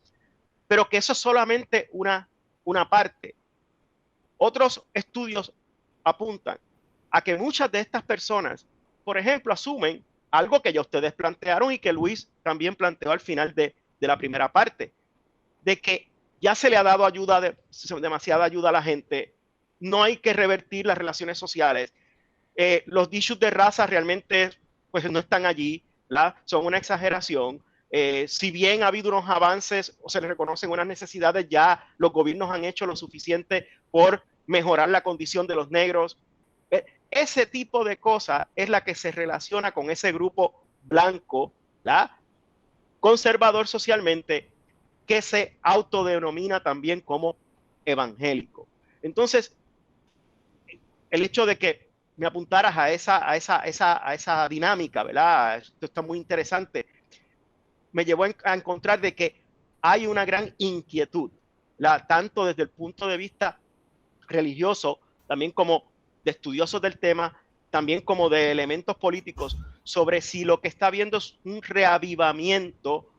Pero que eso es solamente una parte. Otros estudios apuntan a que muchas de estas personas, por ejemplo, asumen algo que ya ustedes plantearon y que Luis también planteó al final de la primera parte, de que ya se le ha dado demasiada ayuda a la gente, no hay que revertir las relaciones sociales, los issues de raza realmente pues no están allí, ¿verdad? Son una exageración. Si bien ha habido unos avances o se les reconocen unas necesidades, ya los gobiernos han hecho lo suficiente por mejorar la condición de los negros. Ese tipo de cosas es la que se relaciona con ese grupo blanco, ¿verdad? Conservador socialmente, que se autodenomina también como evangélico. Entonces, el hecho de que me apuntaras a esa dinámica, ¿verdad? Esto está muy interesante. Me llevó a encontrar de que hay una gran inquietud, tanto desde el punto de vista religioso, también como de estudiosos del tema, también como de elementos políticos, sobre si lo que está viendo es un reavivamiento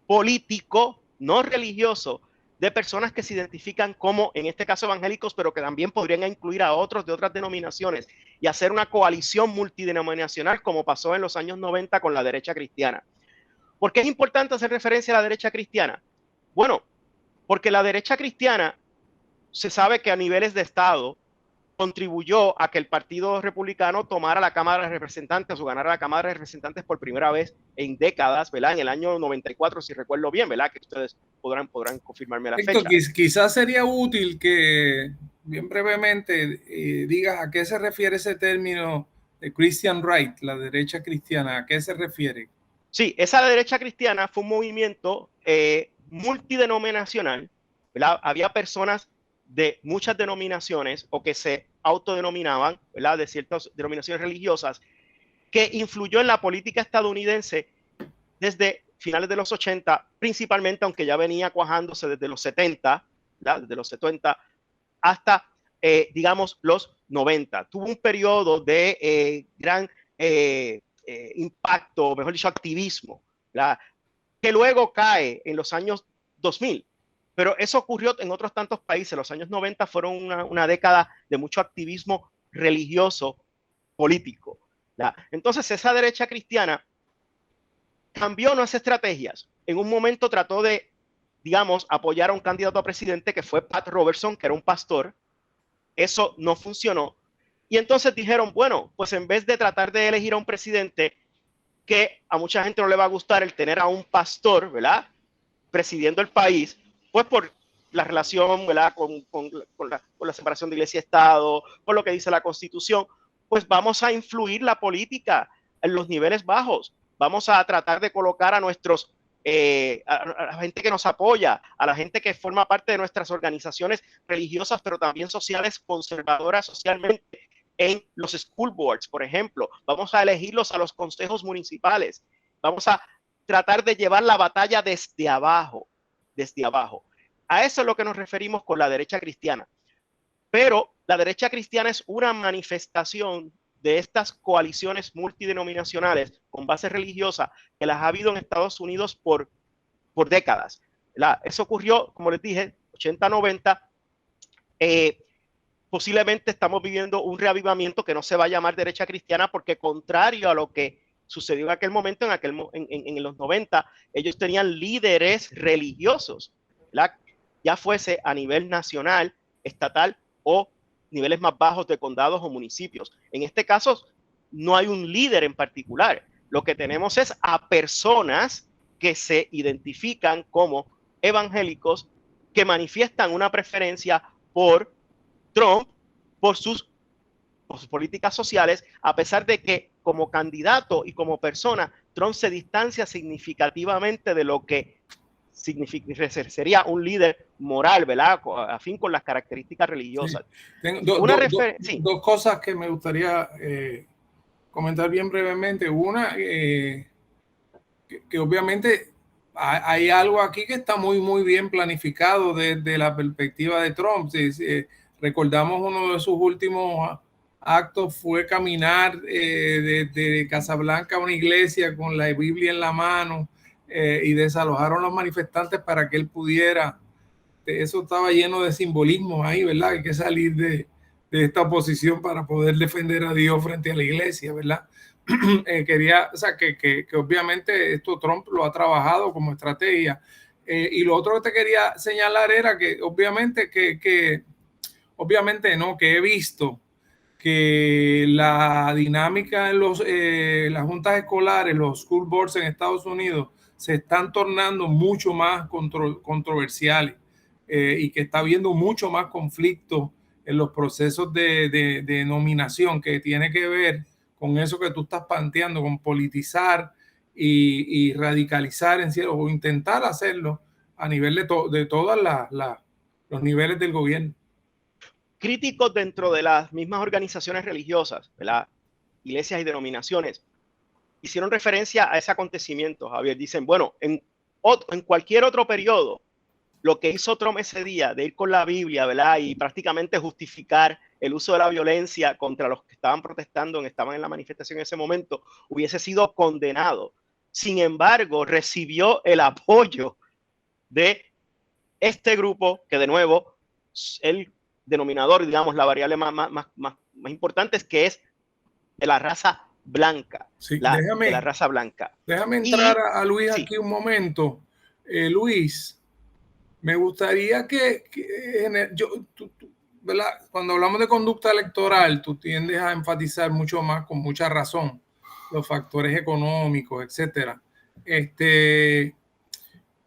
político, no religioso, de personas que se identifican como, en este caso, evangélicos, pero que también podrían incluir a otros de otras denominaciones y hacer una coalición multidenominacional como pasó en los años 90 con la derecha cristiana. ¿Por qué es importante hacer referencia a la derecha cristiana? Bueno, porque la derecha cristiana se sabe que a niveles de Estado contribuyó a que el Partido Republicano tomara la Cámara de Representantes o ganara la Cámara de Representantes por primera vez en décadas, ¿verdad? En el año 94, si recuerdo bien, ¿verdad? Que ustedes podrán confirmarme la fecha. Quizás sería útil que, bien brevemente, digas a qué se refiere ese término de Christian Right, la derecha cristiana. ¿A qué se refiere? Sí, esa derecha cristiana fue un movimiento multidenominacional, ¿verdad? Había personas de muchas denominaciones o que se autodenominaban, ¿verdad?, de ciertas denominaciones religiosas, que influyó en la política estadounidense desde finales de los 80, principalmente, aunque ya venía cuajándose desde los 70, ¿verdad?, desde los 70 hasta, digamos, los 90. Tuvo un periodo de gran impacto, mejor dicho, activismo, ¿verdad?, que luego cae en los años 2000. Pero eso ocurrió en otros tantos países. Los años 90 fueron una década de mucho activismo religioso, político, ¿verdad? Entonces, esa derecha cristiana cambió nuestras estrategias. En un momento trató de, digamos, apoyar a un candidato a presidente que fue Pat Robertson, que era un pastor. Eso no funcionó. Y entonces dijeron, bueno, pues en vez de tratar de elegir a un presidente que a mucha gente no le va a gustar el tener a un pastor, ¿verdad?, presidiendo el país, pues por la relación, ¿verdad?, con la separación de iglesia y Estado, por lo que dice la Constitución, pues vamos a influir la política en los niveles bajos. Vamos a tratar de colocar a nuestros, a la gente que nos apoya, a la gente que forma parte de nuestras organizaciones religiosas, pero también sociales, conservadoras socialmente, en los school boards, por ejemplo. Vamos a elegirlos a los consejos municipales. Vamos a tratar de llevar la batalla desde abajo, desde abajo. A eso es lo que nos referimos con la derecha cristiana. Pero la derecha cristiana es una manifestación de estas coaliciones multidenominacionales con base religiosa que las ha habido en Estados Unidos por décadas. Eso ocurrió, como les dije, 80-90. Posiblemente estamos viviendo un reavivamiento que no se va a llamar derecha cristiana porque, contrario a lo que sucedió en aquel momento, en los 90, ellos tenían líderes religiosos, ¿verdad?, ya fuese a nivel nacional, estatal o niveles más bajos de condados o municipios. En este caso, no hay un líder en particular. Lo que tenemos es a personas que se identifican como evangélicos, que manifiestan una preferencia por Trump, por sus políticas sociales, a pesar de que como candidato y como persona, Trump se distancia significativamente de lo que sería un líder moral, ¿verdad?, afín con las características religiosas. Sí. Tengo dos cosas que me gustaría comentar bien brevemente. Una, que obviamente hay algo aquí que está muy, muy bien planificado desde la perspectiva de Trump. Recordamos uno de sus últimos actos fue caminar desde Casablanca a una iglesia con la Biblia en la mano, y desalojaron a los manifestantes para que él pudiera. Eso estaba lleno de simbolismo ahí, ¿verdad? Hay que salir de esta posición para poder defender a Dios frente a la iglesia, ¿verdad? O sea, que obviamente esto Trump lo ha trabajado como estrategia. Y lo otro que te quería señalar era que obviamente que he visto que la dinámica en las juntas escolares, los school boards en Estados Unidos, se están tornando mucho más controversiales, y que está habiendo mucho más conflicto en los procesos de nominación, que tiene que ver con eso que tú estás planteando, con politizar y radicalizar o intentar hacerlo a nivel de todos los niveles del gobierno. Críticos dentro de las mismas organizaciones religiosas, ¿verdad?, iglesias y denominaciones, hicieron referencia a ese acontecimiento, Javier. Dicen, bueno, en cualquier otro periodo, lo que hizo Trump ese día de ir con la Biblia, ¿verdad?, y prácticamente justificar el uso de la violencia contra los que estaban protestando, estaban en la manifestación en ese momento, hubiese sido condenado. Sin embargo, recibió el apoyo de este grupo, que de nuevo, el denominador, digamos, la variable más importante es que es de la raza blanca. Sí, de la raza blanca. Déjame entrar a Luis sí. aquí un momento. Luis, me gustaría ¿verdad? Cuando hablamos de conducta electoral, tú tiendes a enfatizar mucho más, con mucha razón, los factores económicos, etcétera.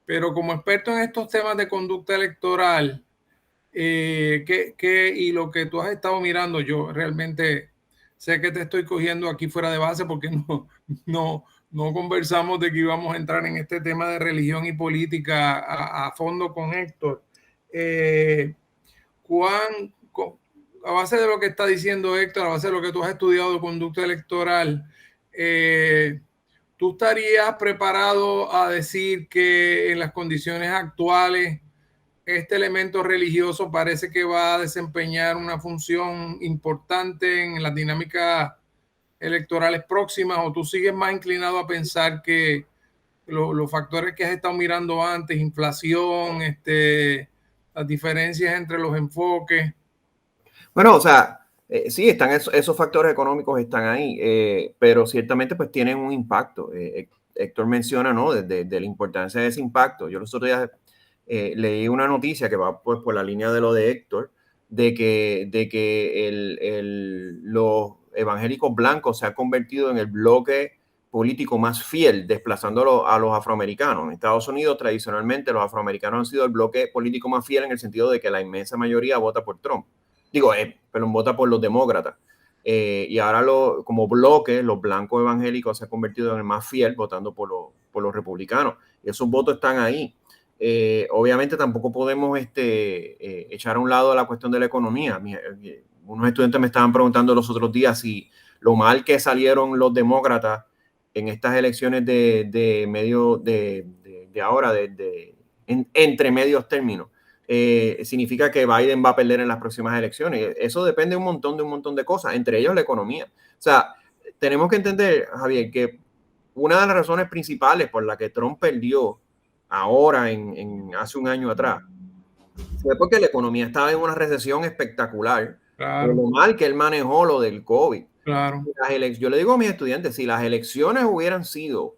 Pero como experto en estos temas de conducta electoral, y lo que tú has estado mirando, yo realmente sé que te estoy cogiendo aquí fuera de base porque no conversamos de que íbamos a entrar en este tema de religión y política a fondo con Héctor. A base de lo que está diciendo Héctor, a base de lo que tú has estudiado de conducta electoral, ¿tú estarías preparado a decir que en las condiciones actuales este elemento religioso parece que va a desempeñar una función importante en las dinámicas electorales próximas, o tú sigues más inclinado a pensar que los factores que has estado mirando antes, inflación, las diferencias entre los enfoques? Bueno, o sea, sí, están esos factores económicos están ahí, pero ciertamente pues tienen un impacto. Héctor menciona, ¿no? De la importancia de ese impacto. Yo los otros días leí una noticia que va pues por la línea de lo de Héctor, de que los evangélicos blancos se han convertido en el bloque político más fiel, desplazándolo a los afroamericanos. En Estados Unidos, tradicionalmente, los afroamericanos han sido el bloque político más fiel en el sentido de que la inmensa mayoría vota por Trump. Pero vota por los demócratas. Y ahora como bloque, los blancos evangélicos se han convertido en el más fiel, votando por los republicanos. Y esos votos están ahí. Obviamente tampoco podemos echar a un lado la cuestión de la economía. Unos estudiantes me estaban preguntando los otros días si lo mal que salieron los demócratas en estas elecciones entre medios términos. Significa que Biden va a perder en las próximas elecciones. Eso depende de un montón de cosas, entre ellos la economía. O sea, tenemos que entender, Javier, que una de las razones principales por la que Trump perdió ahora hace un año atrás fue porque la economía estaba en una recesión espectacular. Claro. Por lo mal que él manejó lo del COVID. Claro. Yo le digo a mis estudiantes, si las elecciones hubieran sido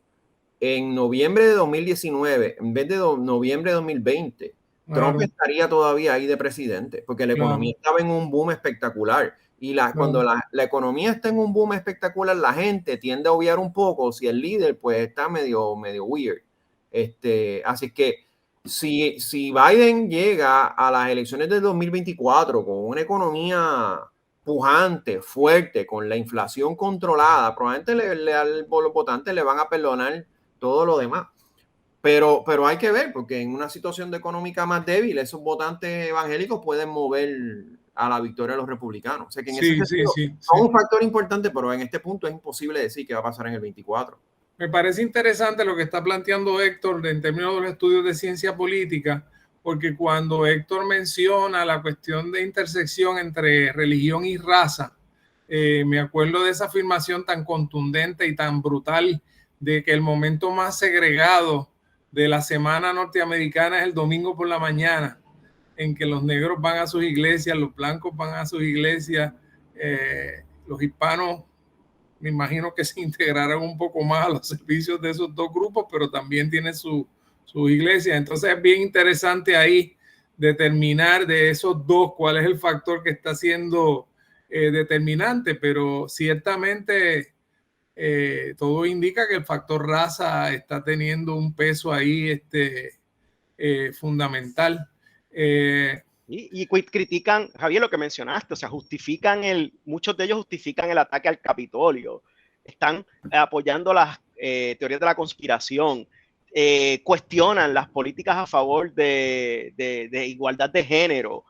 en noviembre de 2019 en vez de noviembre de 2020, Trump estaría todavía ahí de presidente, porque la economía estaba en un boom espectacular. Y cuando la economía está en un boom espectacular, la gente tiende a obviar un poco si el líder pues está medio weird. Así que si Biden llega a las elecciones del 2024 con una economía pujante, fuerte, con la inflación controlada, probablemente los votantes le van a perdonar todo lo demás. Pero hay que ver, porque en una situación de económica más débil, esos votantes evangélicos pueden mover a la victoria de los republicanos. O sea que en ese sentido, son un factor importante, pero en este punto es imposible decir qué va a pasar en el 24. Me parece interesante lo que está planteando Héctor en términos de los estudios de ciencia política, porque cuando Héctor menciona la cuestión de intersección entre religión y raza, me acuerdo de esa afirmación tan contundente y tan brutal de que el momento más segregado de la semana norteamericana es el domingo por la mañana, en que los negros van a sus iglesias, los blancos van a sus iglesias, los hispanos me imagino que se integrarán un poco más a los servicios de esos dos grupos, pero también tienen sus iglesias. Entonces es bien interesante ahí determinar de esos dos cuál es el factor que está siendo determinante, pero ciertamente todo indica que el factor raza está teniendo un peso ahí fundamental. Y critican, Javier, lo que mencionaste, o sea, muchos de ellos justifican el ataque al Capitolio, están apoyando las teorías de la conspiración, cuestionan las políticas a favor de igualdad de género,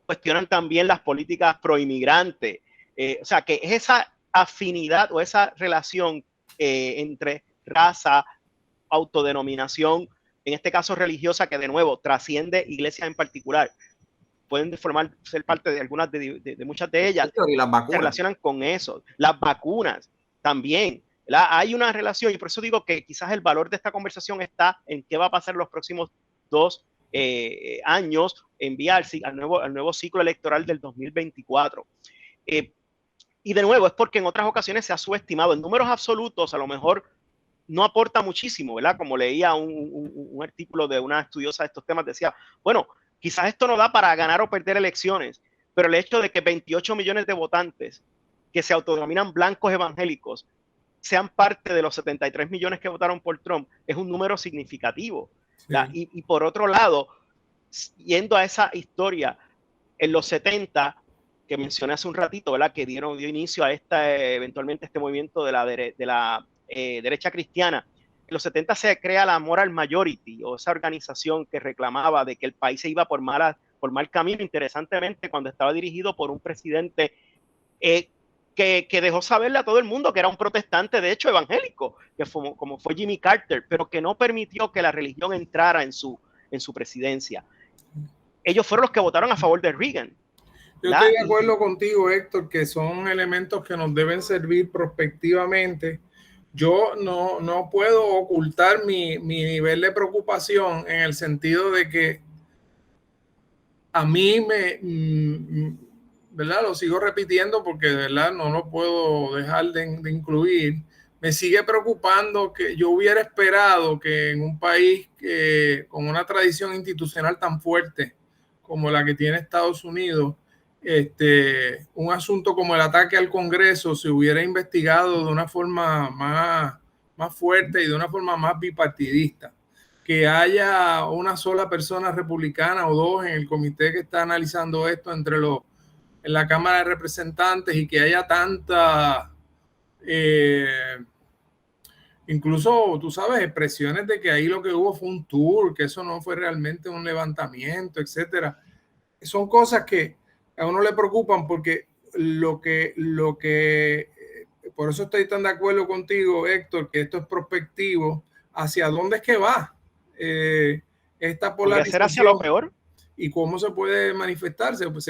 cuestionan también las políticas proinmigrantes, o sea, que esa afinidad o esa relación entre raza, autodenominación, en este caso religiosa, que de nuevo trasciende iglesias en particular, pueden ser parte de algunas de muchas de ellas, y las vacunas se relacionan con eso. Las vacunas también, ¿verdad? Hay una relación, y por eso digo que quizás el valor de esta conversación está en qué va a pasar los próximos 2 años en vía al nuevo ciclo electoral del 2024. Y de nuevo, es porque en otras ocasiones se ha subestimado. En números absolutos, a lo mejor no aporta muchísimo, ¿verdad? Como leía un artículo de una estudiosa de estos temas, decía, bueno, quizás esto no da para ganar o perder elecciones, pero el hecho de que 28 millones de votantes que se autodenominan blancos evangélicos sean parte de los 73 millones que votaron por Trump es un número significativo. Sí. Y por otro lado, yendo a esa historia, en los 70, que mencioné hace un ratito, ¿verdad? Que dio inicio a eventualmente este movimiento de la derecha cristiana. En los 70 se crea la Moral Majority, o esa organización que reclamaba de que el país se iba por mal camino, interesantemente, cuando estaba dirigido por un presidente que dejó saberle a todo el mundo que era un protestante, de hecho, evangélico, que fue, como fue Jimmy Carter, pero que no permitió que la religión entrara en su presidencia. Ellos fueron los que votaron a favor de Reagan. Yo estoy de acuerdo contigo, Héctor, que son elementos que nos deben servir prospectivamente. Yo no puedo ocultar mi nivel de preocupación en el sentido de que a mí ¿verdad? Lo sigo repitiendo porque de verdad no lo puedo dejar de incluir. Me sigue preocupando que yo hubiera esperado que en un país con una tradición institucional tan fuerte como la que tiene Estados Unidos, un asunto como el ataque al Congreso se hubiera investigado de una forma más fuerte y de una forma más bipartidista. Que haya una sola persona republicana o dos en el comité que está analizando esto en la Cámara de Representantes y que haya tanta, incluso, tú sabes, expresiones de que ahí lo que hubo fue un tour, que eso no fue realmente un levantamiento, etcétera. Son cosas que a uno le preocupan porque por eso estoy tan de acuerdo contigo, Héctor, que esto es prospectivo. ¿Hacia dónde es que va esta polarización? ¿Hacia lo peor? ¿Y cómo se puede manifestarse? Pues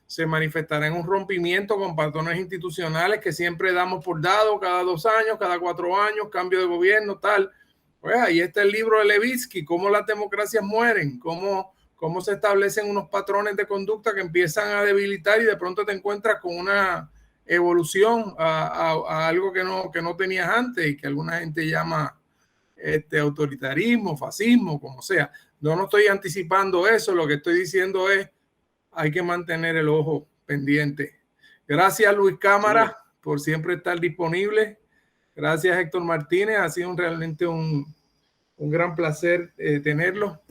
se manifestará en un rompimiento con patrones institucionales que siempre damos por dado cada 2 años, cada 4 años, cambio de gobierno, tal. Pues ahí está el libro de Levitsky, cómo las democracias mueren, cómo se establecen unos patrones de conducta que empiezan a debilitar y de pronto te encuentras con una evolución a algo que no tenías antes y que alguna gente llama autoritarismo, fascismo, como sea. Yo no estoy anticipando eso, lo que estoy diciendo es hay que mantener el ojo pendiente. Gracias, Luis Cámara, por siempre estar disponible. Gracias, Héctor Martínez. Ha sido realmente un gran placer tenerlo.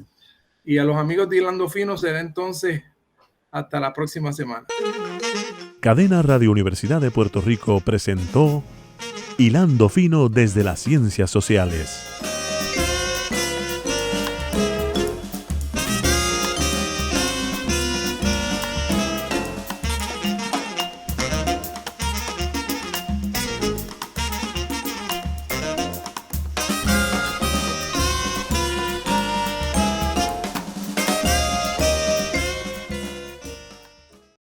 Y a los amigos de Hilando Fino será entonces hasta la próxima semana. Cadena Radio Universidad de Puerto Rico presentó Hilando Fino desde las Ciencias Sociales.